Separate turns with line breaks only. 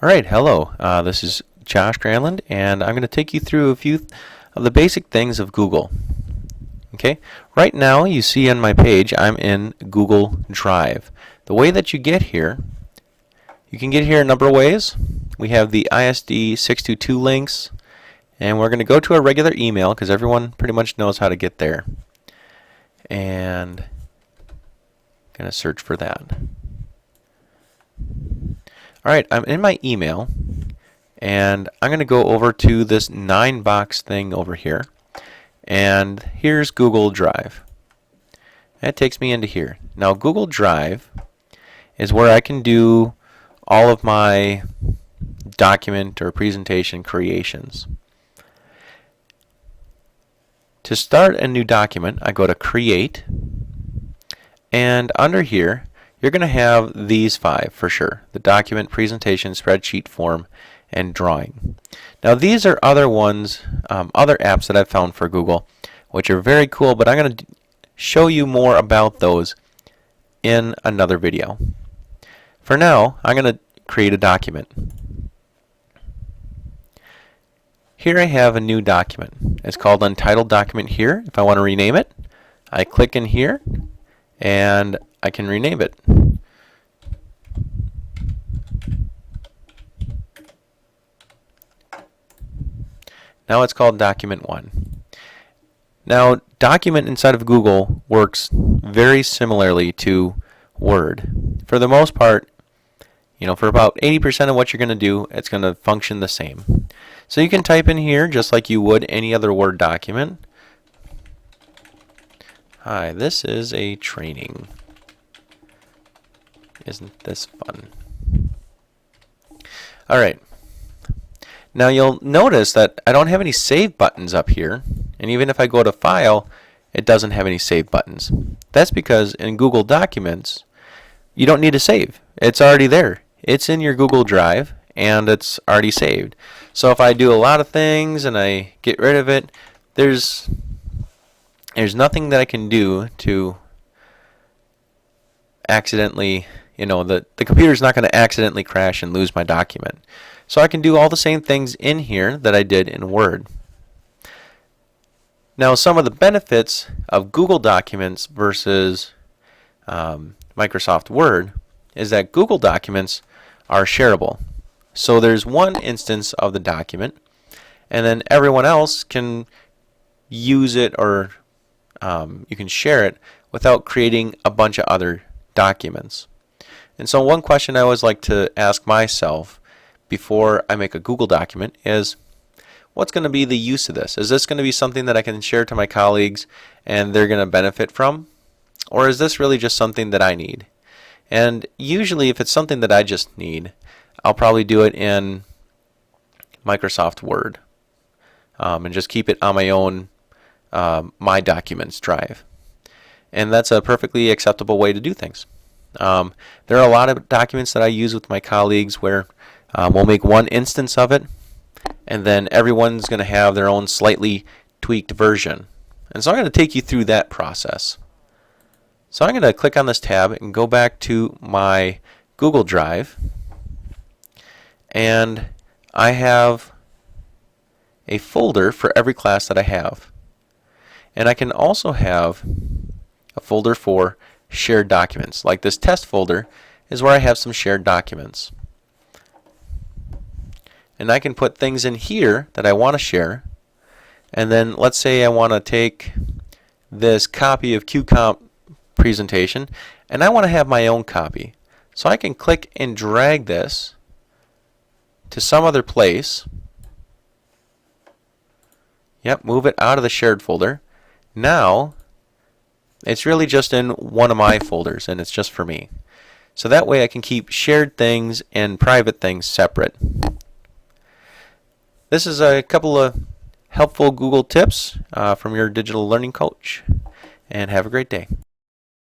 Alright, hello. This is Josh Granlund, and I'm going to take you through a few of the basic things of Google. Okay, right now you see on my page I'm in Google Drive. The way that you get here, you can get here a number of ways. We have the ISD 622 links, and we're going to go to a regular email because everyone pretty much knows how to get there. And I'm going to search for that. Alright, I'm in my email, and I'm going to go over to this 9-box thing over here, and here's Google Drive. That takes me into here. Now Google Drive is where I can do all of my document or presentation creations. To start a new document, I go to Create, and under here you're going to have these 5 for sure: the document, presentation, spreadsheet, form, and drawing. Now these are other ones, other apps that I've found for Google, which are very cool, but I'm going to show you more about those in another video. For now, I'm going to create a document. Here I have a new document. It's called Untitled Document here. If I want to rename it, I click in here and I can rename it. Now it's called Document 1. Now, document inside of Google works very similarly to Word. For the most part, for about 80% of what you're going to do, it's going to function the same. So you can type in here just like you would any other Word document. Hi, this is a training. Isn't this fun? Alright. Now you'll notice that I don't have any save buttons up here, and even if I go to File, it doesn't have any save buttons. That's because in Google Documents, you don't need to save. It's already there. It's in your Google Drive, and it's already saved. So if I do a lot of things and I get rid of it, there's nothing that I can do to accidentally, the computer's not going to accidentally crash and lose my document. So I can do all the same things in here that I did in Word. Now some of the benefits of Google Documents versus Microsoft Word is that Google Documents are shareable. So there's one instance of the document, and then everyone else can use it, or you can share it without creating a bunch of other documents. And so one question I always like to ask myself before I make a Google document is, what's going to be the use of this? Is this going to be something that I can share to my colleagues and they're going to benefit from? Or is this really just something that I need? And usually if it's something that I just need, I'll probably do it in Microsoft Word and just keep it on my own My Documents drive. And that's a perfectly acceptable way to do things. There are a lot of documents that I use with my colleagues where we'll make one instance of it, and then everyone's going to have their own slightly tweaked version. And so I'm going to take you through that process. So I'm going to click on this tab and go back to my Google Drive, and I have a folder for every class that I have. And I can also have a folder for shared documents. Like this test folder is where I have some shared documents. And I can put things in here that I want to share. And then let's say I want to take this copy of QComp presentation and I want to have my own copy. So I can click and drag this to some other place. Yep, move it out of the shared folder. Now it's really just in one of my folders, and it's just for me. So that way I can keep shared things and private things separate. This is a couple of helpful Google tips from your digital learning coach, and have a great day.